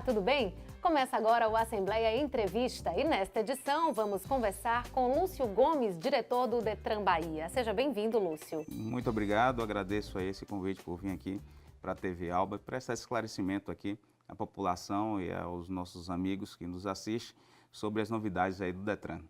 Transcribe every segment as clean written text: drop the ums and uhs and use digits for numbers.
tudo bem? Começa agora o Assembleia Entrevista e nesta edição vamos conversar com Lúcio Gomes, diretor do Detran Bahia. Seja bem-vindo, Lúcio. Muito obrigado, agradeço a esse convite por vir aqui para a TV Alba e prestar esclarecimento aqui à população e aos nossos amigos que nos assistem sobre as novidades aí do Detran.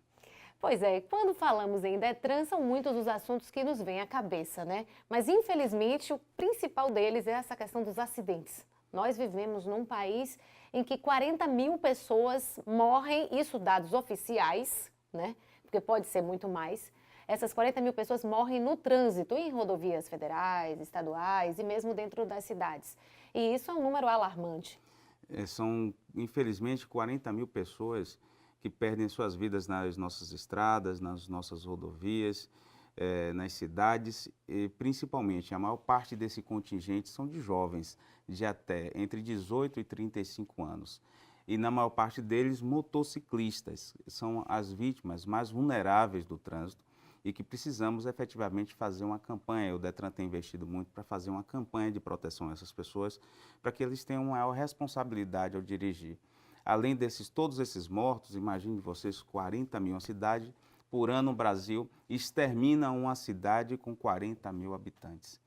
Pois é, quando falamos em Detran, são muitos os assuntos que nos vêm à cabeça, né? Mas, infelizmente, o principal deles é essa questão dos acidentes. Nós vivemos num país em que 40 mil pessoas morrem, isso dados oficiais, né? Porque pode ser muito mais. Essas 40 mil pessoas morrem no trânsito, em rodovias federais, estaduais e mesmo dentro das cidades. E isso é um número alarmante. São, infelizmente, 40 mil pessoas que perdem suas vidas nas nossas estradas, nas nossas rodovias, nas cidades e principalmente a maior parte desse contingente são de jovens de até entre 18 e 35 anos. E na maior parte deles motociclistas, são as vítimas mais vulneráveis do trânsito e que precisamos efetivamente fazer uma campanha. O Detran tem investido muito para fazer uma campanha de proteção a essas pessoas, para que eles tenham maior responsabilidade ao dirigir. Além desses, todos esses mortos, imagine vocês, 40 mil, uma cidade por ano no Brasil extermina uma cidade com 40 mil habitantes.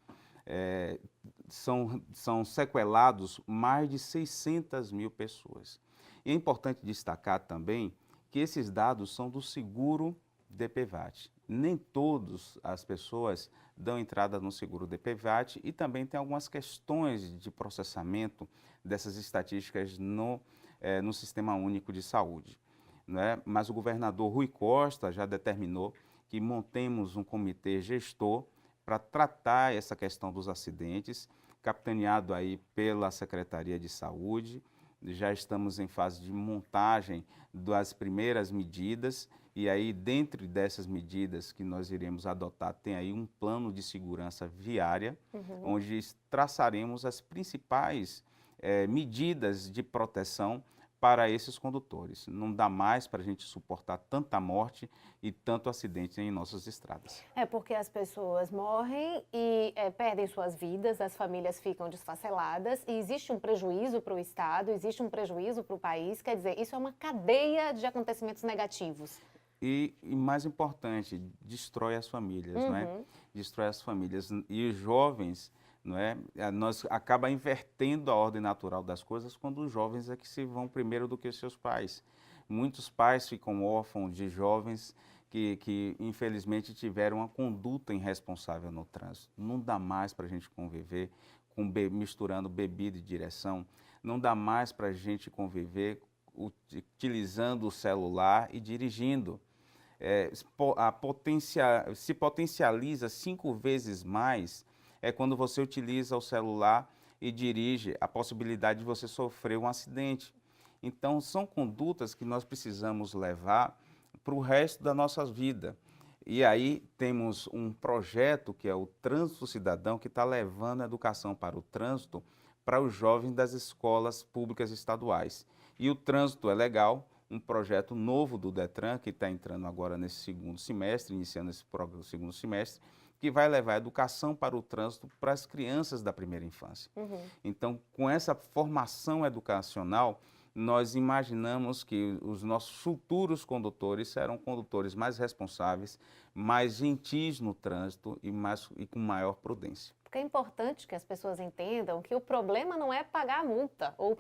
São sequelados mais de 600 mil pessoas. E é importante destacar também que esses dados são do seguro DPVAT. Nem todas as pessoas dão entrada no seguro DPVAT e também tem algumas questões de processamento dessas estatísticas no Sistema Único de Saúde, né? Mas o governador Rui Costa já determinou que montemos um comitê gestor para tratar essa questão dos acidentes, capitaneado aí pela Secretaria de Saúde. Já estamos em fase de montagem das primeiras medidas e aí dentro dessas medidas que nós iremos adotar tem aí um plano de segurança viária, onde traçaremos as principais medidas de proteção para esses condutores. Não dá mais para a gente suportar tanta morte e tanto acidente em nossas estradas. É porque as pessoas morrem e perdem suas vidas, as famílias ficam desfaceladas e existe um prejuízo para o Estado, existe um prejuízo para o país, quer dizer, isso é uma cadeia de acontecimentos negativos. E mais importante, destrói as famílias, não é? Destrói as famílias. E os jovens, não é? Nós acaba invertendo a ordem natural das coisas quando os jovens é que se vão primeiro do que os seus pais. Muitos pais ficam órfãos de jovens que infelizmente tiveram uma conduta irresponsável no trânsito. Não dá mais para a gente conviver misturando bebida e direção. Não dá mais para a gente conviver utilizando o celular e dirigindo. Se potencializa 5 vezes mais quando você utiliza o celular e dirige, a possibilidade de você sofrer um acidente. Então, são condutas que nós precisamos levar para o resto da nossa vida. E aí temos um projeto que é o Trânsito Cidadão, que está levando a educação para o trânsito para os jovens das escolas públicas estaduais. E o Trânsito é Legal, um projeto novo do Detran, que está entrando agora nesse segundo semestre, iniciando esse segundo semestre, que vai levar a educação para o trânsito para as crianças da primeira infância. Então, com essa formação educacional, nós imaginamos que os nossos futuros condutores serão condutores mais responsáveis, mais gentis no trânsito e com maior prudência. Porque é importante que as pessoas entendam que o problema não é pagar a multa, ou o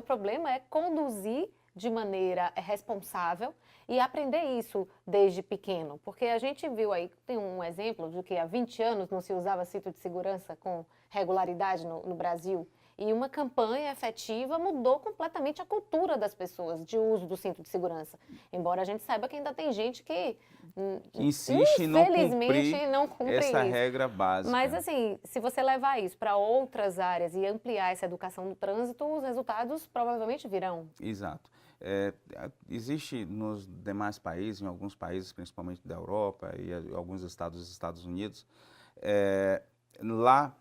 problema é conduzir de maneira responsável e aprender isso desde pequeno. Porque a gente viu aí, tem um exemplo de que há 20 anos não se usava cinto de segurança com regularidade no Brasil. E uma campanha efetiva mudou completamente a cultura das pessoas de uso do cinto de segurança. Embora a gente saiba que ainda tem gente que insiste em não cumprir essa regra básica. Mas assim, se você levar isso para outras áreas e ampliar essa educação no trânsito, os resultados provavelmente virão. Exato. Existe nos demais países, em alguns países, principalmente da Europa e alguns estados dos Estados Unidos, lá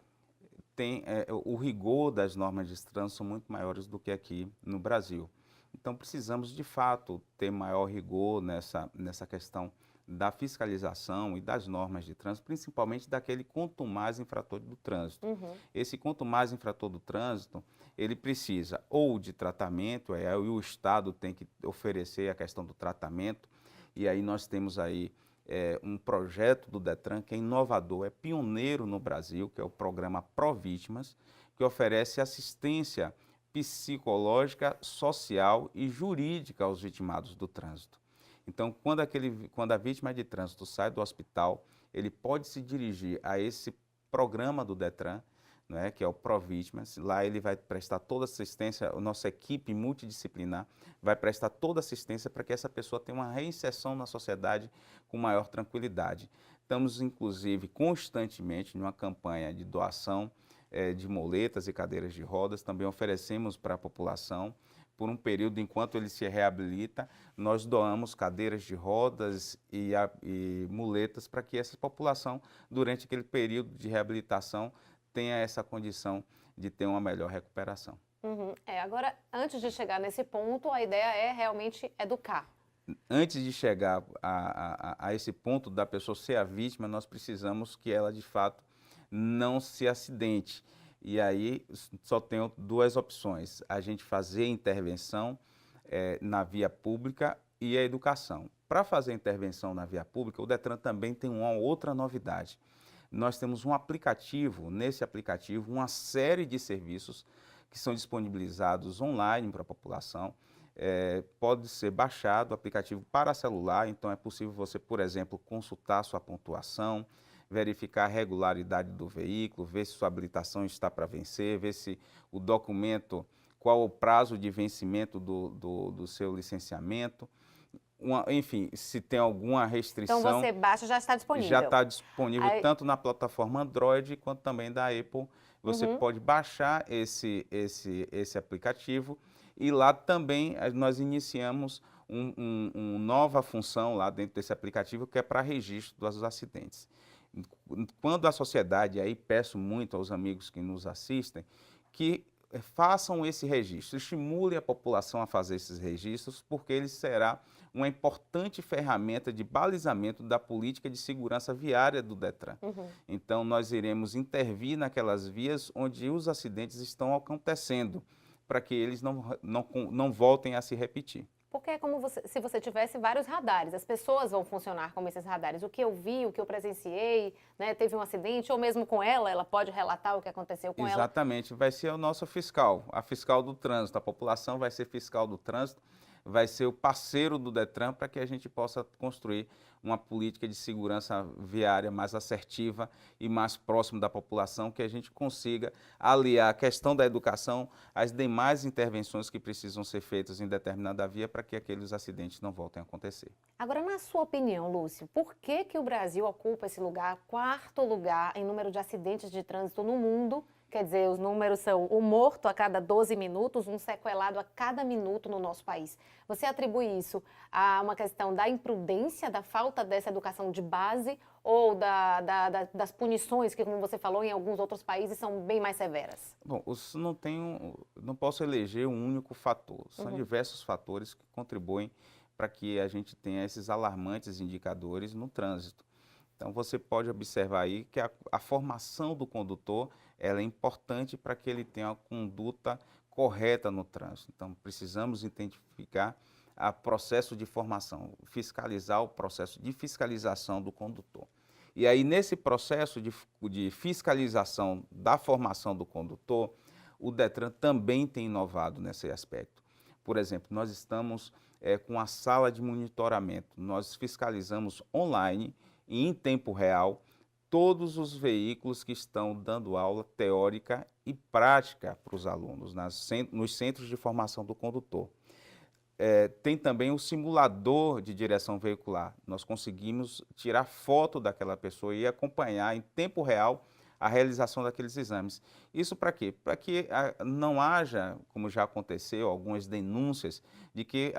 tem o rigor das normas de trânsito são muito maiores do que aqui no Brasil. Então precisamos de fato ter maior rigor nessa questão da fiscalização e das normas de trânsito, principalmente daquele contumaz infrator do trânsito. Esse contumaz infrator do trânsito, ele precisa ou de tratamento, aí o Estado tem que oferecer a questão do tratamento, e aí nós temos aí um projeto do Detran que é inovador, é pioneiro no Brasil, que é o programa Provítimas, que oferece assistência psicológica, social e jurídica aos vitimados do trânsito. Então, quando a vítima de trânsito sai do hospital, ele pode se dirigir a esse programa do Detran, né, que é o Provítimas. Lá ele vai prestar toda assistência, a nossa equipe multidisciplinar vai prestar toda assistência para que essa pessoa tenha uma reinserção na sociedade com maior tranquilidade. Estamos, inclusive, constantemente numa campanha de doação de moletas e cadeiras de rodas, também oferecemos para a população. Por um período, enquanto ele se reabilita, nós doamos cadeiras de rodas e muletas para que essa população, durante aquele período de reabilitação, tenha essa condição de ter uma melhor recuperação. Agora, antes de chegar nesse ponto, a ideia é realmente educar. Antes de chegar a esse ponto da pessoa ser a vítima, nós precisamos que ela, de fato, não se acidente. E aí só tenho duas opções: a gente fazer intervenção na via pública e a educação. Para fazer intervenção na via pública, o Detran também tem uma outra novidade. Nós temos um aplicativo, nesse aplicativo, uma série de serviços que são disponibilizados online para a população. Pode ser baixado o aplicativo para celular, então é possível você, por exemplo, consultar sua pontuação, verificar a regularidade do veículo, ver se sua habilitação está para vencer, ver se o documento, qual o prazo de vencimento do seu licenciamento, enfim, se tem alguma restrição. Então você baixa, já está disponível. Já está disponível Aí... tanto na plataforma Android quanto também da Apple. Você pode baixar esse aplicativo e lá também nós iniciamos uma nova função lá dentro desse aplicativo que é para registro dos acidentes. Quando a sociedade, aí peço muito aos amigos que nos assistem, que façam esse registro, estimule a população a fazer esses registros, porque ele será uma importante ferramenta de balizamento da política de segurança viária do Detran. Então, nós iremos intervir naquelas vias onde os acidentes estão acontecendo, para que eles não voltem a se repetir. Porque é como se você tivesse vários radares, as pessoas vão funcionar como esses radares. O que eu vi, o que eu presenciei, né, teve um acidente, ou mesmo com ela pode relatar o que aconteceu com ela. Exatamente, vai ser o nosso fiscal, a fiscal do trânsito, a população vai ser fiscal do trânsito, vai ser o parceiro do Detran para que a gente possa construir uma política de segurança viária mais assertiva e mais próximo da população, que a gente consiga aliar a questão da educação às demais intervenções que precisam ser feitas em determinada via para que aqueles acidentes não voltem a acontecer. Agora, na sua opinião, Lúcio, por que o Brasil ocupa esse lugar, quarto lugar em número de acidentes de trânsito no mundo? Quer dizer, os números são um morto a cada 12 minutos, um sequelado a cada minuto no nosso país. Você atribui isso a uma questão da imprudência, da falta dessa educação de base ou das punições que, como você falou, em alguns outros países são bem mais severas? Bom, não posso eleger um único fator. São diversos fatores que contribuem para que a gente tenha esses alarmantes indicadores no trânsito. Então, você pode observar aí que a formação do condutor ela é importante para que ele tenha uma conduta correta no trânsito. Então, precisamos identificar o processo de formação, fiscalizar o processo de fiscalização do condutor. E aí, nesse processo de fiscalização da formação do condutor, o Detran também tem inovado nesse aspecto. Por exemplo, nós estamos com a sala de monitoramento, nós fiscalizamos online e em tempo real todos os veículos que estão dando aula teórica e prática para os alunos nos centros de formação do condutor. Tem também o simulador de direção veicular. Nós conseguimos tirar foto daquela pessoa e acompanhar em tempo real a realização daqueles exames. Isso para quê? Para que não haja, como já aconteceu, algumas denúncias de que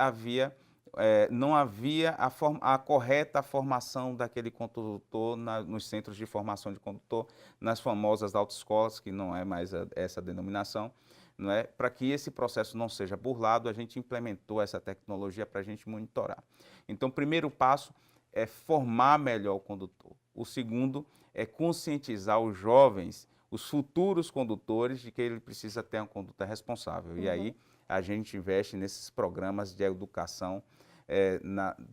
não havia a correta formação daquele condutor nos centros de formação de condutor, nas famosas autoescolas, que não é mais essa denominação. Não é? Para que esse processo não seja burlado, a gente implementou essa tecnologia para a gente monitorar. Então, o primeiro passo é formar melhor o condutor. O segundo é conscientizar os jovens, os futuros condutores, de que ele precisa ter uma conduta responsável. E aí a gente investe nesses programas de educação,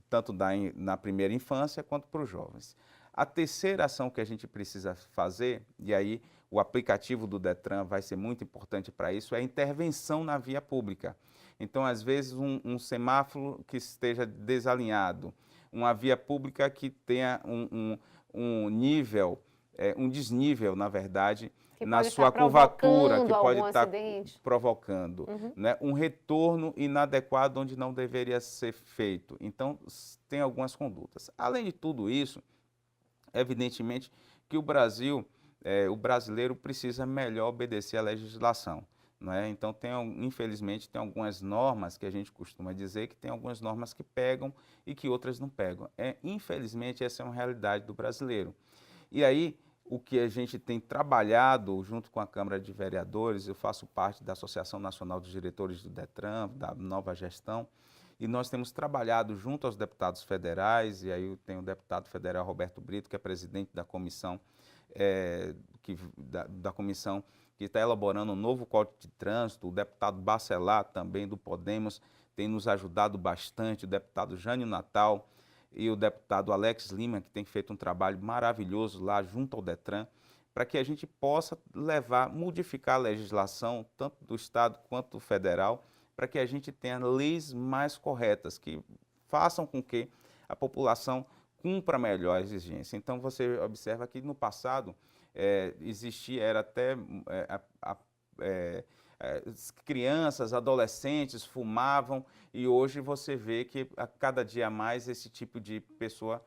tanto na primeira infância quanto para os jovens. A terceira ação que a gente precisa fazer, e aí o aplicativo do Detran vai ser muito importante para isso, é a intervenção na via pública. Então, às vezes, um semáforo que esteja desalinhado, uma via pública que tenha um nível, um desnível, na verdade, que na sua curvatura, que pode estar acidente. provocando, né? Um retorno inadequado onde não deveria ser feito. Então, tem algumas condutas. Além de tudo isso, evidentemente que o brasileiro precisa melhor obedecer à legislação. Não é? Então, infelizmente, tem algumas normas que a gente costuma dizer que tem algumas normas que pegam e que outras não pegam. Infelizmente, essa é uma realidade do brasileiro. E aí, o que a gente tem trabalhado junto com a Câmara de Vereadores, eu faço parte da Associação Nacional dos Diretores do Detran, da Nova Gestão, e nós temos trabalhado junto aos deputados federais, e aí eu tenho o deputado federal Roberto Brito, que é presidente da comissão, da comissão que está elaborando um novo Código de Trânsito, o deputado Bacelar, também do Podemos, tem nos ajudado bastante, o deputado Jânio Natal e o deputado Alex Lima, que tem feito um trabalho maravilhoso lá junto ao Detran, para que a gente possa modificar a legislação, tanto do Estado quanto do federal, para que a gente tenha leis mais corretas, que façam com que a população cumpra melhor a exigência. Então, você observa que no passado era até crianças, adolescentes fumavam, e hoje você vê que a cada dia mais esse tipo de pessoa,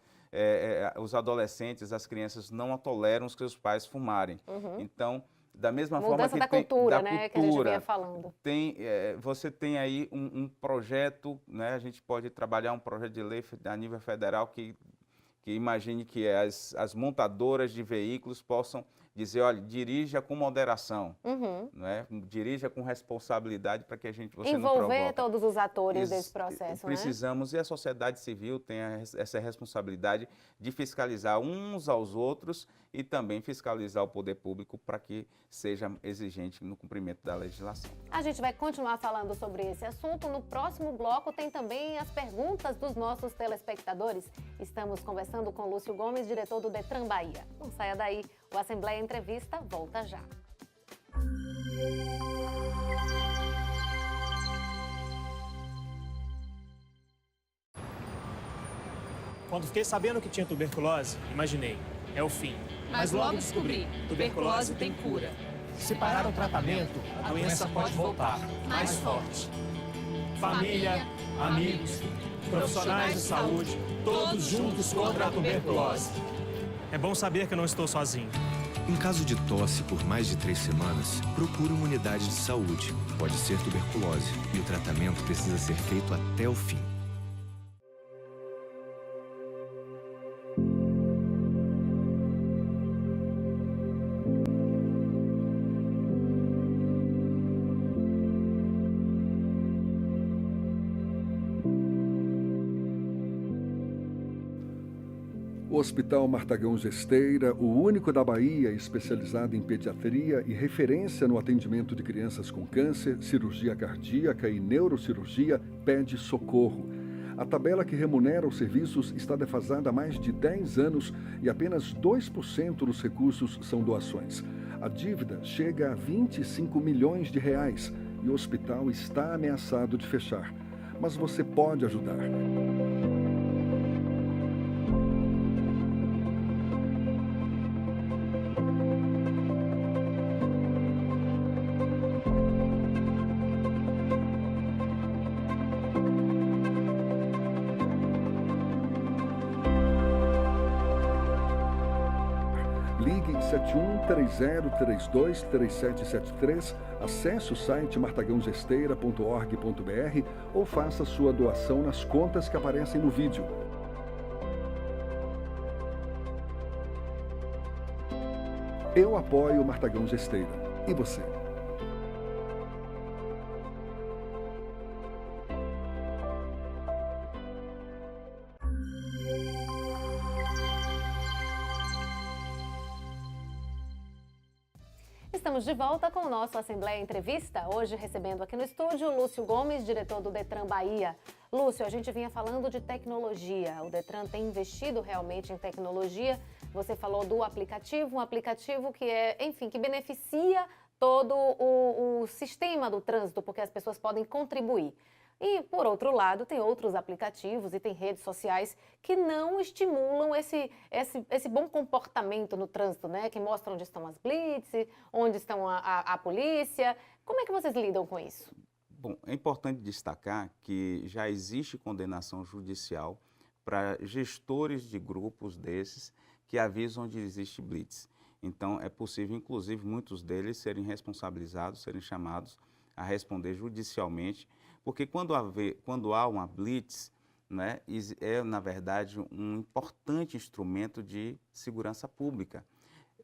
os adolescentes, as crianças não toleram os seus pais fumarem. Então, da mesma forma que da tem cultura, da né, cultura, que a gente vinha falando. Você tem aí um projeto, né, a gente pode trabalhar um projeto de lei a nível federal que imagine que as montadoras de veículos possam dizer, olha, dirija com moderação, né? Dirija com responsabilidade para que você não provoque. Envolver todos os atores desse processo, Precisamos, né? E a sociedade civil tem essa responsabilidade de fiscalizar uns aos outros e também fiscalizar o poder público para que seja exigente no cumprimento da legislação. A gente vai continuar falando sobre esse assunto. No próximo bloco tem também as perguntas dos nossos telespectadores. Estamos conversando com Lúcio Gomes, diretor do Detran Bahia. Não saia daí, o Assembleia Entrevista volta já. Quando fiquei sabendo que tinha tuberculose, imaginei, é o fim. Mas logo descobri, tuberculose tem cura. Se parar o tratamento, a doença pode voltar, mais forte. Família, amigos, profissionais de saúde, todos juntos contra a tuberculose. É bom saber que eu não estou sozinho. Em caso de tosse por mais de 3 semanas, procure uma unidade de saúde. Pode ser tuberculose e o tratamento precisa ser feito até o fim. O Hospital Martagão Gesteira, o único da Bahia especializado em pediatria e referência no atendimento de crianças com câncer, cirurgia cardíaca e neurocirurgia, pede socorro. A tabela que remunera os serviços está defasada há mais de 10 anos e apenas 2% dos recursos são doações. A dívida chega a 25 milhões de reais e o hospital está ameaçado de fechar. Mas você pode ajudar. Ligue 7130323773, acesse o site martagãogesteira.org.br ou faça sua doação nas contas que aparecem no vídeo. Eu apoio o Martagão Gesteira. E você? Estamos de volta com o nosso Assembleia Entrevista, hoje recebendo aqui no estúdio Lúcio Gomes, diretor do Detran Bahia. Lúcio, a gente vinha falando de tecnologia, o Detran tem investido realmente em tecnologia. Você falou do aplicativo, um aplicativo que que beneficia todo o sistema do trânsito, porque as pessoas podem contribuir. E, por outro lado, tem outros aplicativos e tem redes sociais que não estimulam esse bom comportamento no trânsito, né? Que mostram onde estão as blitz, onde estão a polícia. Como é que vocês lidam com isso? Bom, é importante destacar que já existe condenação judicial para gestores de grupos desses que avisam onde existe blitz. Então, é possível, inclusive, muitos deles serem responsabilizados, serem chamados a responder judicialmente, porque quando há uma blitz, né, é, na verdade, um importante instrumento de segurança pública.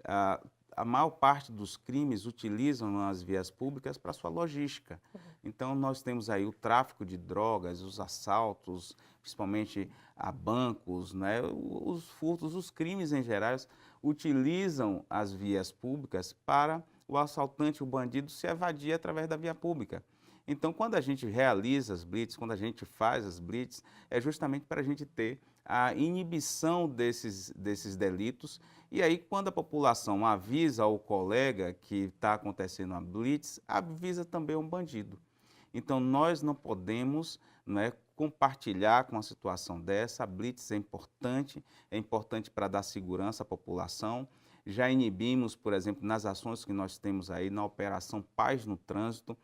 A maior parte dos crimes utilizam as vias públicas para sua logística. Então, nós temos aí o tráfico de drogas, os assaltos, principalmente a bancos, né, os furtos, os crimes em geral, utilizam as vias públicas para o assaltante, o bandido, se evadir através da via pública. Então, quando a gente realiza as blitz, quando a gente faz as blitz, é justamente para a gente ter a inibição desses delitos. E aí, quando a população avisa ao colega que está acontecendo a blitz, avisa também um bandido. Então, nós não podemos, né, compartilhar com uma situação dessa. A blitz é importante para dar segurança à população. Já inibimos, por exemplo, nas ações que nós temos aí na Operação Paz no Trânsito,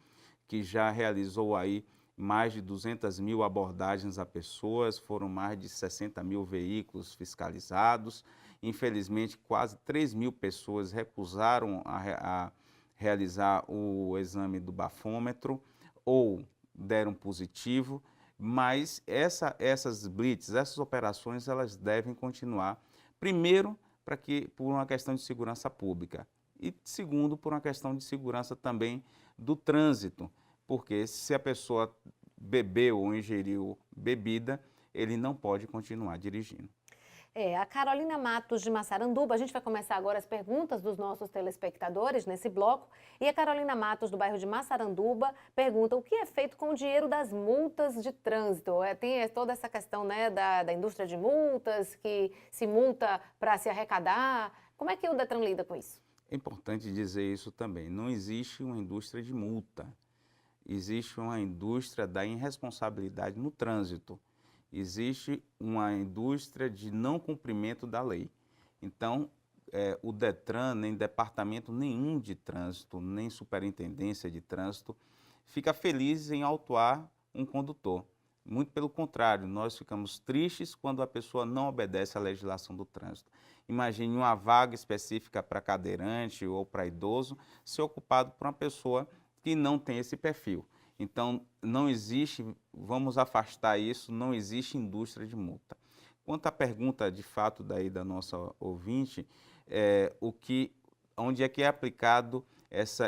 que já realizou aí mais de 200 mil abordagens a pessoas, foram mais de 60 mil veículos fiscalizados. Infelizmente, quase 3 mil pessoas recusaram a realizar o exame do bafômetro ou deram positivo, mas essas blitz, essas operações, elas devem continuar, primeiro, por uma questão de segurança pública e, segundo, por uma questão de segurança também do trânsito, porque se a pessoa bebeu ou ingeriu bebida, ele não pode continuar dirigindo. A Carolina Matos de Massaranduba, a gente vai começar agora as perguntas dos nossos telespectadores nesse bloco. E a Carolina Matos, do bairro de Massaranduba, pergunta o que é feito com o dinheiro das multas de trânsito. Tem toda essa questão, né, da indústria de multas, que se multa para se arrecadar. Como é que o Detran lida com isso? É importante dizer isso também. Não existe uma indústria de multa. Existe uma indústria da irresponsabilidade no trânsito. Existe uma indústria de não cumprimento da lei. Então, o Detran, nem departamento nenhum de trânsito, nem superintendência de trânsito, fica feliz em autuar um condutor. Muito pelo contrário, nós ficamos tristes quando a pessoa não obedece à legislação do trânsito. Imagine uma vaga específica para cadeirante ou para idoso ser ocupado por uma pessoa que não tem esse perfil. Então, não existe, vamos afastar isso, não existe indústria de multa. Quanto à pergunta, de fato, daí da nossa ouvinte, onde é que é aplicado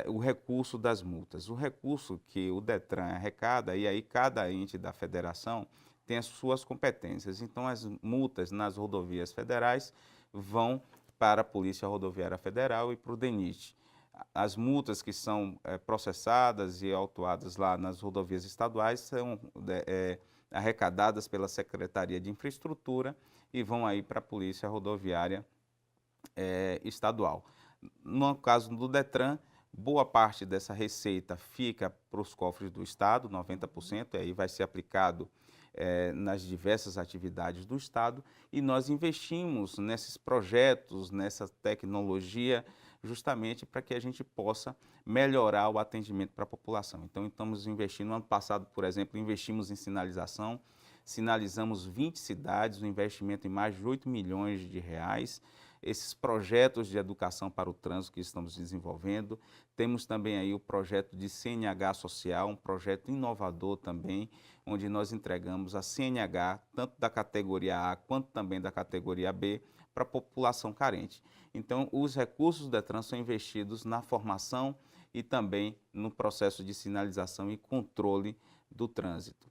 o recurso das multas? O recurso que o Detran arrecada, e aí cada ente da federação tem as suas competências. Então, as multas nas rodovias federais vão para a Polícia Rodoviária Federal e para o DENIT. As multas que são processadas e autuadas lá nas rodovias estaduais são arrecadadas pela Secretaria de Infraestrutura e vão aí para a Polícia Rodoviária Estadual. No caso do Detran, boa parte dessa receita fica para os cofres do Estado, 90%, e aí vai ser aplicado nas diversas atividades do Estado, e nós investimos nesses projetos, nessa tecnologia, justamente para que a gente possa melhorar o atendimento para a população. Então, estamos investindo, no ano passado, por exemplo, investimos em sinalização, sinalizamos 20 cidades, um investimento em mais de 8 milhões de reais. Esses projetos de educação para o trânsito que estamos desenvolvendo. Temos também aí o projeto de CNH social, um projeto inovador também, onde nós entregamos a CNH, tanto da categoria A quanto também da categoria B, para a população carente. Então, os recursos do Detran são investidos na formação e também no processo de sinalização e controle do trânsito.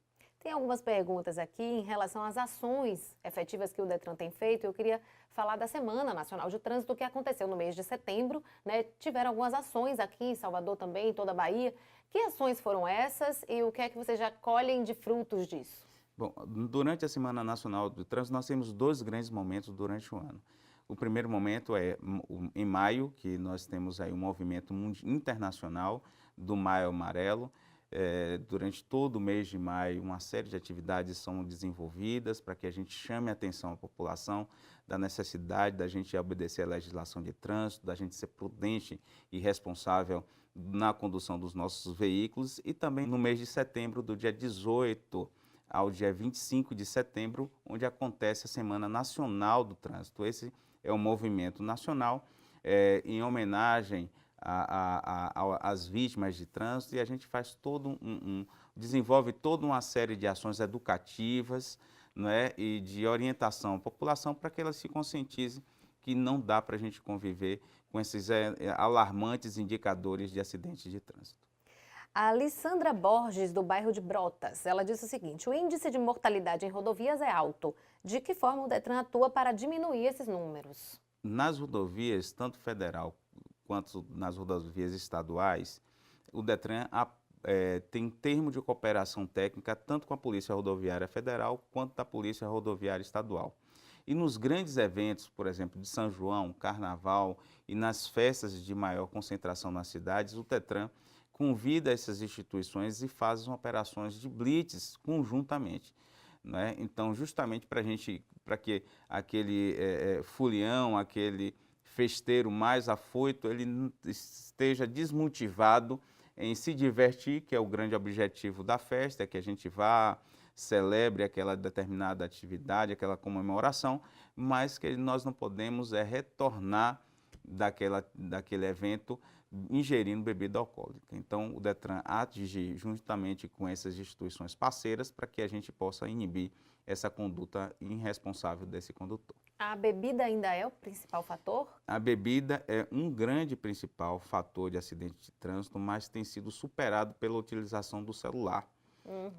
Tem algumas perguntas aqui em relação às ações efetivas que o Detran tem feito. Eu queria falar da Semana Nacional de Trânsito, que aconteceu no mês de setembro, né? Tiveram algumas ações aqui em Salvador também, em toda a Bahia. Que ações foram essas e o que é que vocês já colhem de frutos disso? Bom, durante a Semana Nacional do Trânsito, nós temos dois grandes momentos durante o ano. O primeiro momento é em maio, que nós temos aí um movimento internacional do Maio Amarelo. Durante todo o mês de maio, uma série de atividades são desenvolvidas para que a gente chame a atenção à população da necessidade da gente obedecer à legislação de trânsito, da gente ser prudente e responsável na condução dos nossos veículos. E também no mês de setembro, do dia 18 ao dia 25 de setembro, onde acontece a Semana Nacional do Trânsito. Esse é um movimento nacional em homenagem às vítimas de trânsito, e a gente faz desenvolve toda uma série de ações educativas, né, e de orientação à população para que ela se conscientize que não dá para a gente conviver com esses alarmantes indicadores de acidentes de trânsito. A Alessandra Borges, do bairro de Brotas, ela disse o seguinte: o índice de mortalidade em rodovias é alto. De que forma o Detran atua para diminuir esses números? Nas rodovias, tanto federal quanto nas rodovias estaduais, o Detran tem termo de cooperação técnica tanto com a Polícia Rodoviária Federal quanto da Polícia Rodoviária Estadual. E nos grandes eventos, por exemplo, de São João, Carnaval e nas festas de maior concentração nas cidades, o Detran convida essas instituições e faz operações de blitz conjuntamente, né? Então, justamente para que aquele fulião, aquele festeiro mais afoito, ele esteja desmotivado em se divertir, que é o grande objetivo da festa, que a gente vá, celebre aquela determinada atividade, aquela comemoração, mas que nós não podemos retornar daquele evento ingerindo bebida alcoólica. Então, o Detran age juntamente com essas instituições parceiras para que a gente possa inibir essa conduta irresponsável desse condutor. A bebida ainda é o principal fator? A bebida é um grande principal fator de acidente de trânsito, mas tem sido superado pela utilização do celular,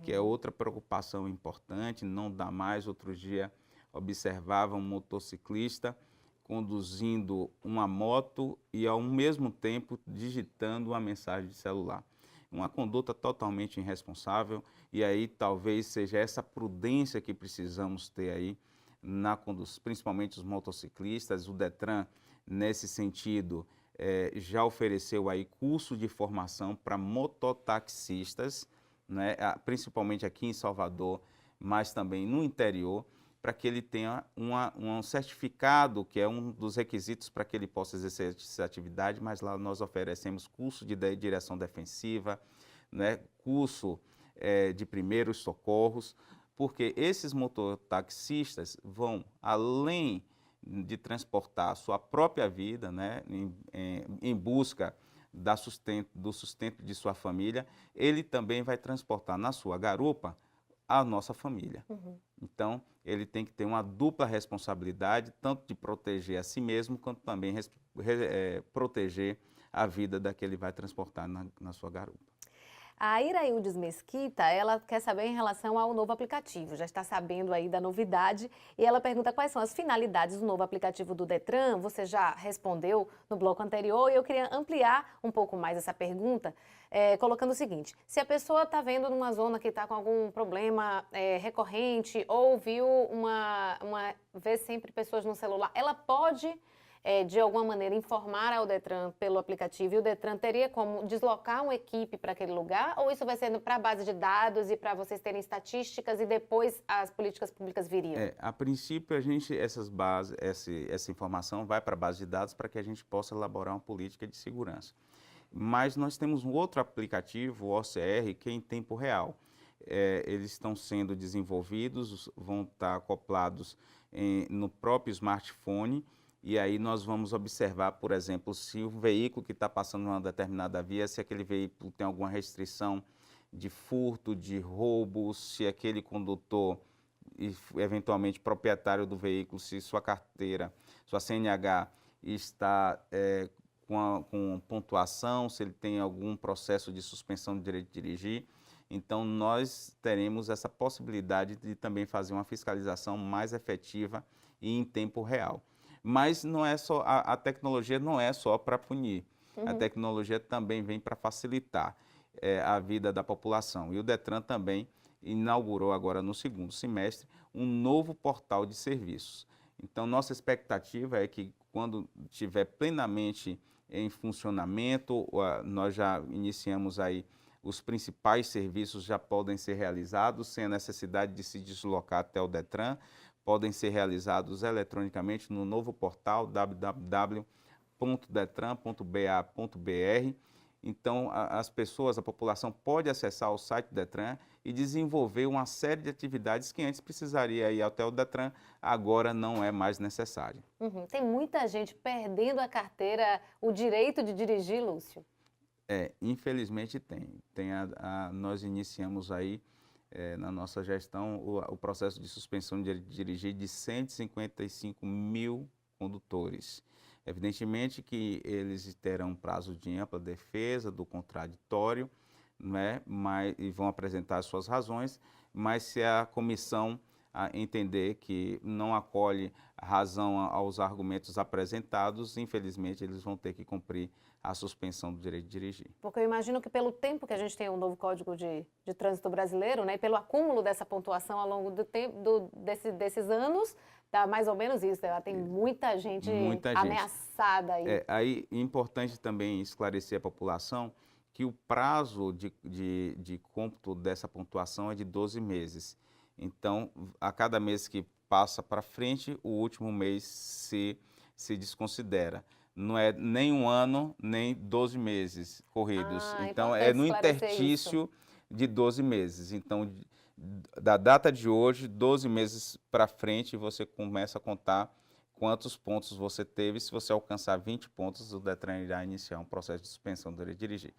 que é outra preocupação importante. Não dá mais. Outro dia observava um motociclista conduzindo uma moto e ao mesmo tempo digitando uma mensagem de celular. Uma conduta totalmente irresponsável, e aí talvez seja essa prudência que precisamos ter aí na condução, principalmente os motociclistas. O Detran, nesse sentido, já ofereceu aí curso de formação para mototaxistas, né, principalmente aqui em Salvador, mas também no interior, para que ele tenha um certificado, que é um dos requisitos para que ele possa exercer essa atividade. Mas lá nós oferecemos curso de direção defensiva, né, curso de primeiros socorros, porque esses mototaxistas vão, além de transportar a sua própria vida, né, em busca do sustento de sua família, ele também vai transportar na sua garupa a nossa família. Então, ele tem que ter uma dupla responsabilidade, tanto de proteger a si mesmo, quanto também proteger a vida da que ele vai transportar na sua garupa. A Iraildes Mesquita, ela quer saber em relação ao novo aplicativo, já está sabendo aí da novidade, e ela pergunta quais são as finalidades do novo aplicativo do Detran. Você já respondeu no bloco anterior, e eu queria ampliar um pouco mais essa pergunta, colocando o seguinte: se a pessoa está vendo numa zona que está com algum problema recorrente, ou vê sempre pessoas no celular, ela pode de alguma maneira informar ao Detran pelo aplicativo, e o Detran teria como deslocar uma equipe para aquele lugar, ou isso vai ser para a base de dados e para vocês terem estatísticas e depois as políticas públicas viriam? A princípio, essa informação vai para a base de dados para que a gente possa elaborar uma política de segurança. Mas nós temos um outro aplicativo, o OCR, que é em tempo real. Eles estão sendo desenvolvidos, vão estar acoplados no próprio smartphone. E aí nós vamos observar, por exemplo, se o veículo que está passando numa determinada via, se aquele veículo tem alguma restrição de furto, de roubo, se aquele condutor e eventualmente proprietário do veículo, se sua carteira, sua CNH está com pontuação, se ele tem algum processo de suspensão do direito de dirigir. Então, nós teremos essa possibilidade de também fazer uma fiscalização mais efetiva e em tempo real. Mas não é só, a tecnologia não é só para punir, a tecnologia também vem para facilitar a vida da população. E o Detran também inaugurou agora no segundo semestre um novo portal de serviços. Então, nossa expectativa é que quando estiver plenamente em funcionamento, nós já iniciamos aí, os principais serviços já podem ser realizados sem a necessidade de se deslocar até o Detran, podem ser realizados eletronicamente no novo portal www.detran.ba.br. Então, as pessoas, a população pode acessar o site do Detran e desenvolver uma série de atividades que antes precisaria ir até o Detran, agora não é mais necessário. Tem muita gente perdendo a carteira, o direito de dirigir, Lúcio? Infelizmente tem. Nós iniciamos aí, na nossa gestão, o processo de suspensão de dirigir de 155 mil condutores. Evidentemente que eles terão prazo de ampla defesa do contraditório, né, e vão apresentar as suas razões, mas se a comissão entender que não acolhe razão aos argumentos apresentados, infelizmente eles vão ter que cumprir a suspensão do direito de dirigir. Porque eu imagino que pelo tempo que a gente tem um novo Código de Trânsito Brasileiro, né, e pelo acúmulo dessa pontuação ao longo do tempo, desses anos, dá mais ou menos isso, tem muita gente ameaçada aí. Aí é importante também esclarecer a população que o prazo de cômputo dessa pontuação é de 12 meses. Então, a cada mês que passa para frente, o último mês se desconsidera. Não é nem um ano, nem 12 meses corridos. Então, é no interstício de 12 meses. Então, da data de hoje, 12 meses para frente, você começa a contar quantos pontos você teve. Se você alcançar 20 pontos, o Detran irá iniciar um processo de suspensão do direito de dirigir.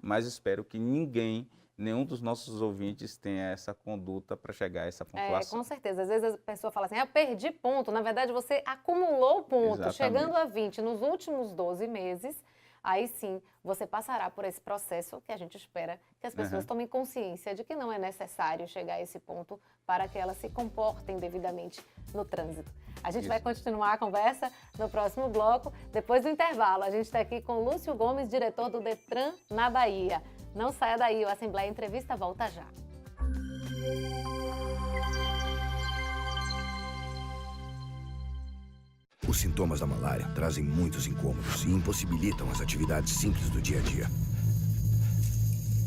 Mas espero que nenhum dos nossos ouvintes tenha essa conduta para chegar a essa pontuação. Com certeza. Às vezes a pessoa fala assim, eu perdi ponto. Na verdade, você acumulou ponto. Exatamente. Chegando a 20 nos últimos 12 meses, aí sim você passará por esse processo que a gente espera que as pessoas tomem consciência de que não é necessário chegar a esse ponto para que elas se comportem devidamente no trânsito. A gente vai continuar a conversa no próximo bloco. Depois do intervalo, a gente está aqui com Lúcio Gomes, diretor do Detran na Bahia. Não saia daí, o Assembleia Entrevista volta já. Os sintomas da malária trazem muitos incômodos e impossibilitam as atividades simples do dia a dia.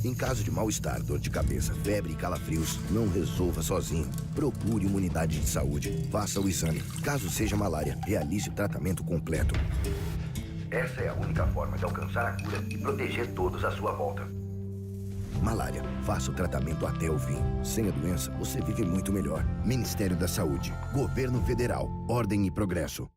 Em caso de mal-estar, dor de cabeça, febre e calafrios, não resolva sozinho. Procure uma unidade de saúde. Faça o exame. Caso seja malária, realize o tratamento completo. Essa é a única forma de alcançar a cura e proteger todos à sua volta. Malária. Faça o tratamento até o fim. Sem a doença, você vive muito melhor. Ministério da Saúde. Governo Federal. Ordem e progresso.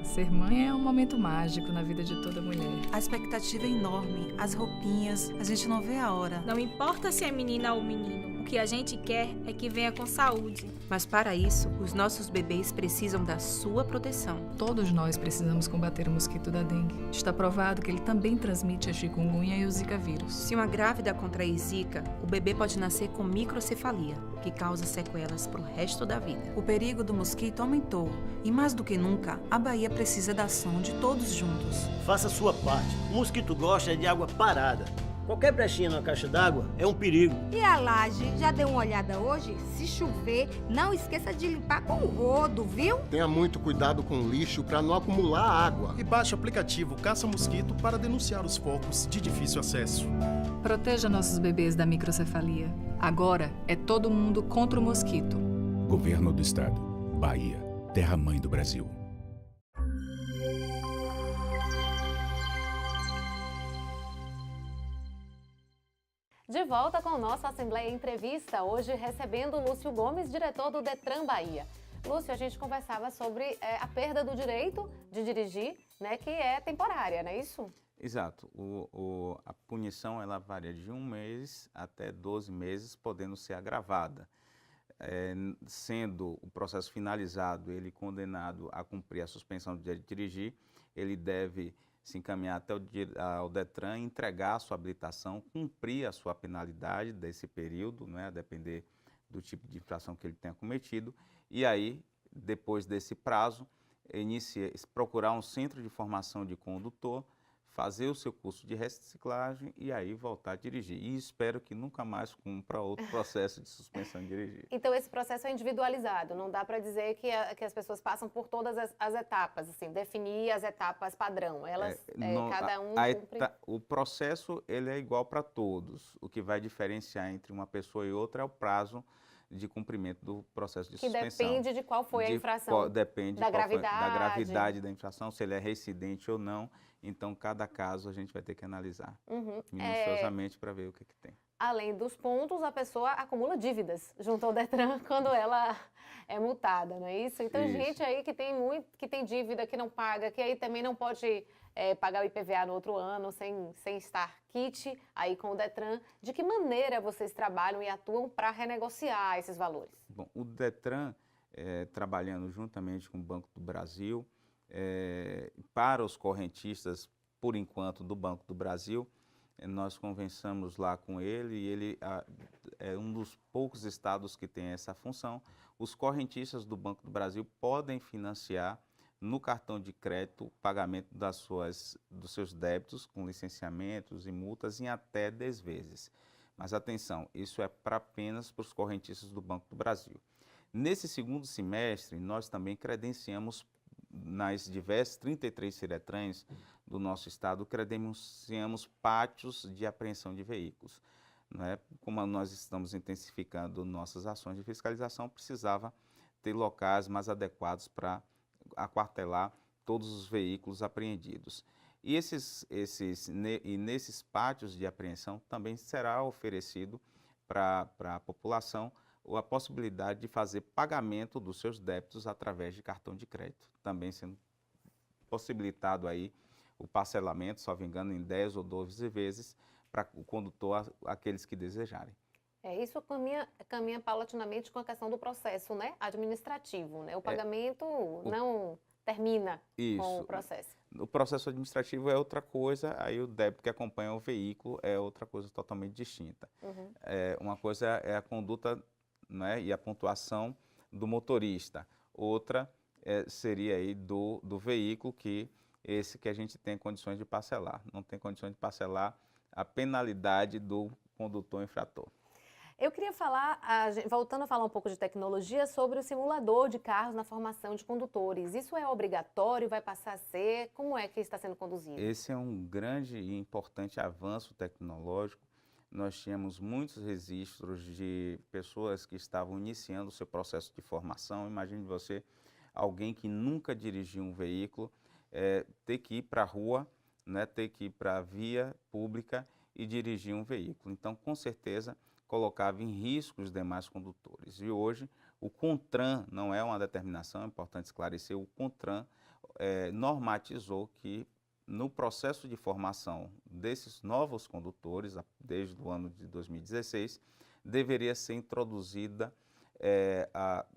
Ser mãe é um momento mágico na vida de toda mulher. A expectativa é enorme. As roupinhas, a gente não vê a hora. Não importa se é menina ou menino. O que a gente quer é que venha com saúde. Mas para isso, os nossos bebês precisam da sua proteção. Todos nós precisamos combater o mosquito da dengue. Está provado que ele também transmite a chikungunya e o zika vírus. Se uma grávida contrair zika, o bebê pode nascer com microcefalia, que causa sequelas para o resto da vida. O perigo do mosquito aumentou e mais do que nunca, a Bahia precisa da ação de todos juntos. Faça a sua parte. O mosquito gosta de água parada. Qualquer brechinha na caixa d'água é um perigo. E a laje, já deu uma olhada hoje? Se chover, não esqueça de limpar com o rodo, viu? Tenha muito cuidado com o lixo para não acumular água. E baixe o aplicativo Caça-Mosquito para denunciar os focos de difícil acesso. Proteja nossos bebês da microcefalia. Agora é todo mundo contra o mosquito. Governo do Estado. Bahia. Terra-mãe do Brasil. De volta com o nosso Assembleia Entrevista, hoje recebendo Lúcio Gomes, diretor do Detran Bahia. Lúcio, a gente conversava sobre a perda do direito de dirigir, né, que é temporária, não é isso? Exato. A punição ela varia de 1 mês até 12 meses, podendo ser agravada. Sendo o processo finalizado, ele condenado a cumprir a suspensão do direito de dirigir, ele deve se encaminhar até ao Detran, entregar a sua habilitação, cumprir a sua penalidade desse período, né, a depender do tipo de infração que ele tenha cometido, e aí, depois desse prazo, procurar um centro de formação de condutor, fazer o seu curso de reciclagem e aí voltar a dirigir. E espero que nunca mais cumpra outro processo de suspensão de dirigir. Então esse processo é individualizado, não dá para dizer que as pessoas passam por todas as etapas, assim, definir as etapas padrão, cada um cumpre... O processo ele é igual para todos, o que vai diferenciar entre uma pessoa e outra é o prazo de cumprimento do processo de suspensão. Que depende de qual foi a infração. Depende da gravidade. Da gravidade da infração, se ele é reincidente ou não. Então, cada caso a gente vai ter que analisar minuciosamente para ver o que tem. Além dos pontos, a pessoa acumula dívidas junto ao Detran quando ela é multada, não é isso? Então, gente aí que tem dívida, que não paga, que aí também não pode pagar o IPVA no outro ano sem estar quite aí com o Detran. De que maneira vocês trabalham e atuam para renegociar esses valores? Bom, o Detran, trabalhando juntamente com o Banco do Brasil, para os correntistas, por enquanto, do Banco do Brasil, nós conversamos lá com ele e ele é um dos poucos estados que tem essa função. Os correntistas do Banco do Brasil podem financiar no cartão de crédito o pagamento dos seus débitos com licenciamentos e multas em até 10 vezes. Mas atenção, isso é apenas para os correntistas do Banco do Brasil. Nesse segundo semestre, nós também credenciamos nas diversas 33 Ciretrans do nosso estado, credenciamos pátios de apreensão de veículos. Né? Como nós estamos intensificando nossas ações de fiscalização, precisava ter locais mais adequados para aquartelar todos os veículos apreendidos. E nesses pátios de apreensão também será oferecido para a população a possibilidade de fazer pagamento dos seus débitos através de cartão de crédito, também sendo possibilitado aí o parcelamento, se não me engano, em 10 ou 12 vezes para o condutor, aqueles que desejarem. Isso caminha paulatinamente com a questão do processo, né, administrativo, né? O pagamento não termina com o processo. O processo administrativo é outra coisa, aí o débito que acompanha o veículo é outra coisa totalmente distinta. Uma coisa é a conduta, né, e a pontuação do motorista, outra seria aí do veículo, esse que a gente tem condições de parcelar. Não tem condições de parcelar a penalidade do condutor infrator. Eu queria falar, voltando a falar um pouco de tecnologia, sobre o simulador de carros na formação de condutores. Isso é obrigatório? Vai passar a ser? Como é que está sendo conduzido? Esse é um grande e importante avanço tecnológico. Nós tínhamos muitos registros de pessoas que estavam iniciando o seu processo de formação. Imagine você, alguém que nunca dirigiu um veículo, ter que ir para a rua, né, ter que ir para a via pública e dirigir um veículo. Então, com certeza, colocava em risco os demais condutores. E hoje, o CONTRAN, não é uma determinação, é importante esclarecer, o CONTRAN normatizou que no processo de formação desses novos condutores, desde o ano de 2016, deveria ser introduzida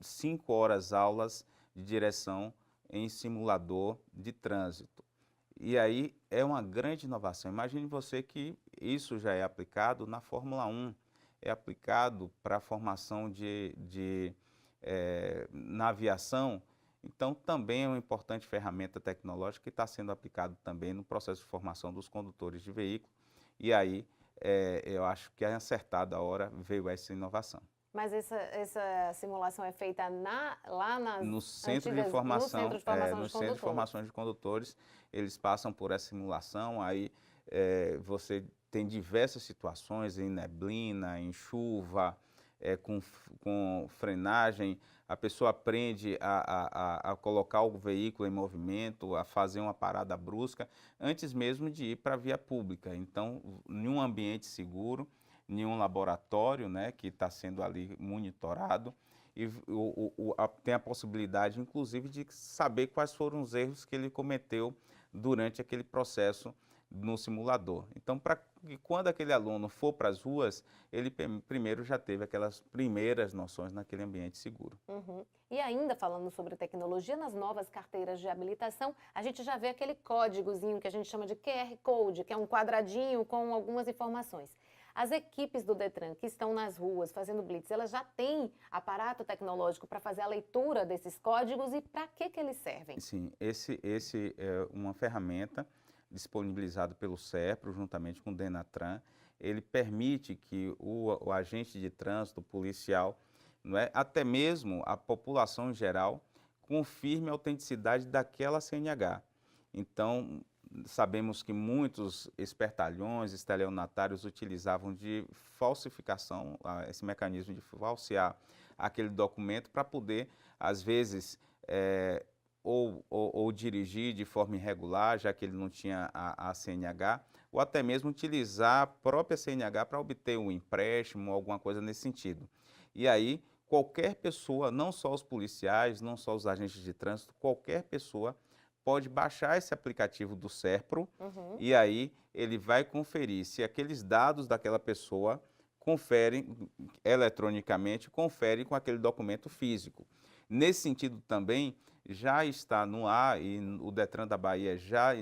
5 horas aulas de direção em simulador de trânsito. E aí é uma grande inovação. Imagine você que isso já é aplicado na Fórmula 1, é aplicado para a formação na aviação. Então, também é uma importante ferramenta tecnológica que está sendo aplicado também no processo de formação dos condutores de veículo. E aí, eu acho que é acertada a hora veio essa inovação. Mas essa simulação é feita no centro de formação, no centro de formação de condutores, eles passam por essa simulação, aí você tem diversas situações em neblina, em chuva, com frenagem, a pessoa aprende a colocar o veículo em movimento, a fazer uma parada brusca, antes mesmo de ir para a via pública. Então, em um ambiente seguro, em um laboratório, né, que está sendo ali monitorado, e tem a possibilidade, inclusive, de saber quais foram os erros que ele cometeu durante aquele processo no simulador. Então, para que quando aquele aluno for para as ruas, ele primeiro já teve aquelas primeiras noções naquele ambiente seguro. E ainda falando sobre tecnologia, nas novas carteiras de habilitação, a gente já vê aquele códigozinho que a gente chama de QR Code, que é um quadradinho com algumas informações. As equipes do Detran que estão nas ruas fazendo blitz, elas já têm aparato tecnológico para fazer a leitura desses códigos e para que eles servem? Sim, esse é uma ferramenta disponibilizada pelo SERPRO, juntamente com o DENATRAN. Ele permite que o agente de trânsito, o policial, não é, até mesmo a população em geral, confirme a autenticidade daquela CNH. Então, sabemos que muitos espertalhões, estelionatários utilizavam de falsificação, esse mecanismo de falsear aquele documento para poder, às vezes, ou dirigir de forma irregular, já que ele não tinha a CNH, ou até mesmo utilizar a própria CNH para obter um empréstimo, alguma coisa nesse sentido. E aí, qualquer pessoa, não só os policiais, não só os agentes de trânsito, qualquer pessoa pode baixar esse aplicativo do SERPRO e aí ele vai conferir se aqueles dados daquela pessoa conferem eletronicamente, conferem com aquele documento físico. Nesse sentido também, já está no ar e o Detran da Bahia já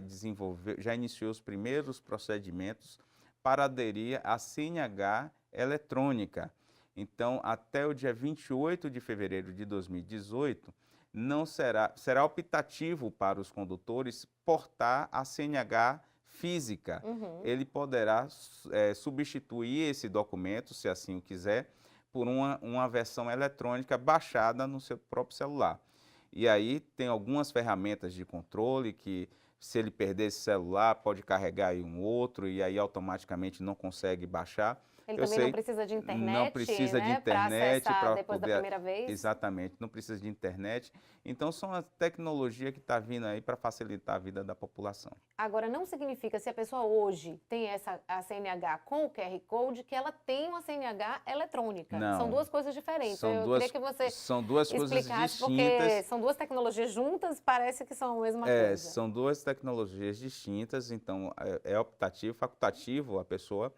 iniciou os primeiros procedimentos para aderir à CNH eletrônica. Então, até o dia 28 de fevereiro de 2018, será optativo para os condutores portar a CNH física. Ele poderá substituir esse documento, se assim o quiser, por uma versão eletrônica baixada no seu próprio celular. E aí tem algumas ferramentas de controle que, se ele perder esse celular, pode carregar aí um outro e aí automaticamente não consegue baixar. Ele também não precisa de internet, não precisa de internet para acessar depois poder, da primeira vez? Exatamente, não precisa de internet. Então, são a tecnologia que está vindo aí para facilitar a vida da população. Agora, não significa, se a pessoa hoje tem a CNH com o QR Code, que ela tem uma CNH eletrônica. Não. São duas coisas diferentes. Queria que você são duas coisas distintas. Porque são duas tecnologias juntas, parece que são a mesma coisa. São duas tecnologias distintas, então é optativo, facultativo a pessoa.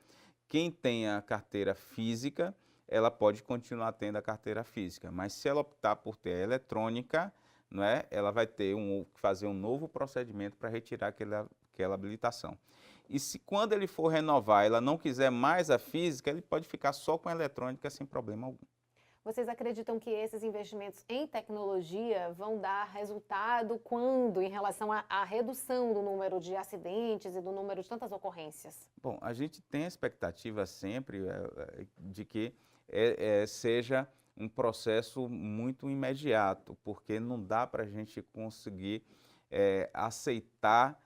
Quem tem a carteira física, ela pode continuar tendo a carteira física, mas se ela optar por ter a eletrônica, não é, ela vai ter que fazer um novo procedimento para retirar aquela habilitação. E se quando ele for renovar, ela não quiser mais a física, ele pode ficar só com a eletrônica sem problema algum. Vocês acreditam que esses investimentos em tecnologia vão dar resultado quando, em relação à redução do número de acidentes e do número de tantas ocorrências? Bom, a gente tem a expectativa sempre de que seja um processo muito imediato, porque não dá para a gente conseguir aceitar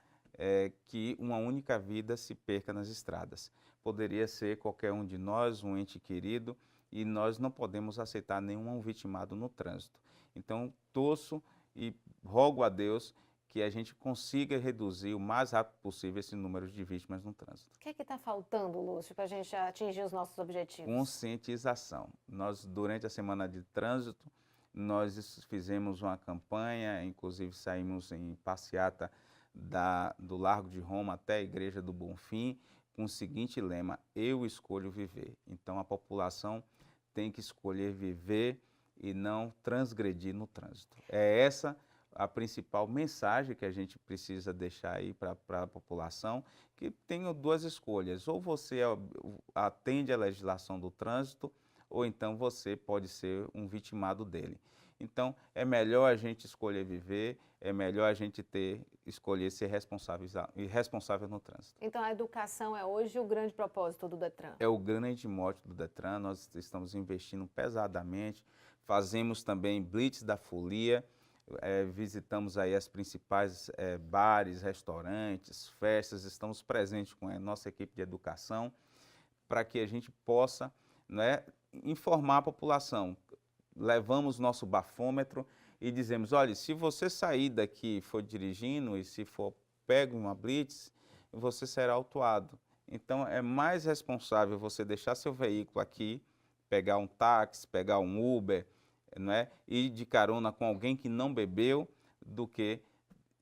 que uma única vida se perca nas estradas. Poderia ser qualquer um de nós, um ente querido, e nós não podemos aceitar nenhum vitimado no trânsito. Então, torço e rogo a Deus que a gente consiga reduzir o mais rápido possível esse número de vítimas no trânsito. O que é que está faltando, Lúcio, para a gente atingir os nossos objetivos? Conscientização. Nós, durante a Semana de Trânsito, nós fizemos uma campanha, inclusive saímos em passeata do Largo de Roma até a Igreja do Bonfim, com o seguinte lema: eu escolho viver. Então, a população tem que escolher viver e não transgredir no trânsito. É essa a principal mensagem que a gente precisa deixar aí para a população, que tem duas escolhas: ou você atende à legislação do trânsito, ou então você pode ser um vitimado dele. Então, é melhor a gente escolher viver, é melhor a gente escolher ser responsável no trânsito. Então, a educação é hoje o grande propósito do Detran? É o grande mote do Detran. Nós estamos investindo pesadamente, fazemos também blitz da folia, visitamos aí as principais bares, restaurantes, festas, estamos presentes com a nossa equipe de educação para que a gente possa, né, informar a população. Levamos nosso bafômetro e dizemos: olha, se você sair daqui e for dirigindo e se for pego em uma blitz, você será autuado. Então é mais responsável você deixar seu veículo aqui, pegar um táxi, pegar um Uber, né, ir de carona com alguém que não bebeu, do que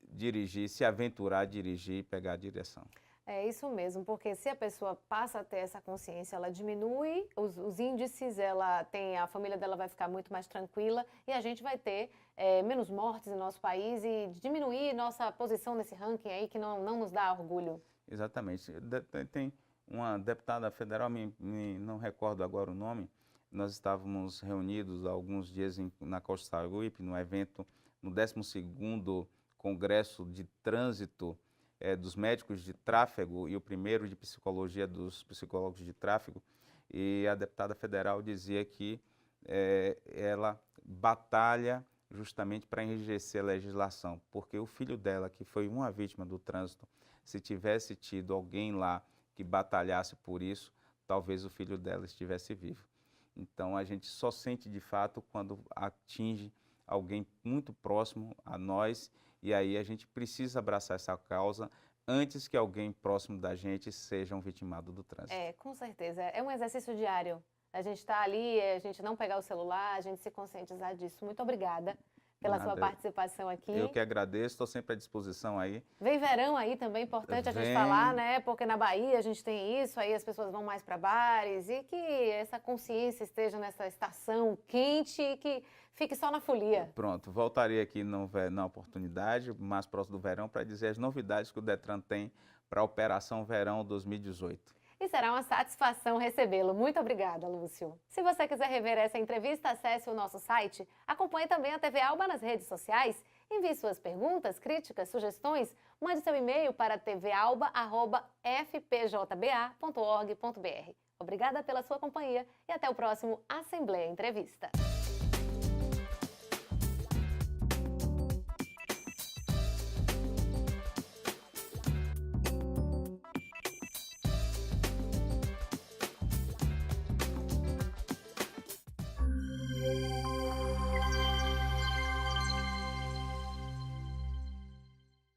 dirigir, se aventurar a dirigir e pegar a direção. É isso mesmo, porque se a pessoa passa a ter essa consciência, ela diminui os índices, a família dela vai ficar muito mais tranquila e a gente vai ter menos mortes no nosso país e diminuir nossa posição nesse ranking aí que não nos dá orgulho. Exatamente. Tem uma deputada federal, não recordo agora o nome, nós estávamos reunidos há alguns dias na Costa Sauípe, no evento, no 12º Congresso de Trânsito dos Médicos de Tráfego e o primeiro de Psicologia dos Psicólogos de Tráfego, e a deputada federal dizia que ela batalha justamente para enrijecer a legislação, porque o filho dela, que foi uma vítima do trânsito, se tivesse tido alguém lá que batalhasse por isso, talvez o filho dela estivesse vivo. Então a gente só sente de fato quando atinge alguém muito próximo a nós, e aí a gente precisa abraçar essa causa antes que alguém próximo da gente seja um vitimado do trânsito. Com certeza. É um exercício diário. A gente está ali, a gente não pegar o celular, a gente se conscientizar disso. Muito obrigada pela sua participação aqui. Eu que agradeço, estou sempre à disposição aí. Vem verão aí também, importante a gente falar, né? Porque na Bahia a gente tem isso, aí as pessoas vão mais para bares e que essa consciência esteja nessa estação quente e que fique só na folia. Pronto, voltarei aqui na oportunidade, mais próximo do verão, para dizer as novidades que o Detran tem para a Operação Verão 2018. E será uma satisfação recebê-lo. Muito obrigada, Lúcio. Se você quiser rever essa entrevista, acesse o nosso site, acompanhe também a TV Alba nas redes sociais, envie suas perguntas, críticas, sugestões, mande seu e-mail para tvalba@fpjba.org.br. Obrigada pela sua companhia e até o próximo Assembleia Entrevista.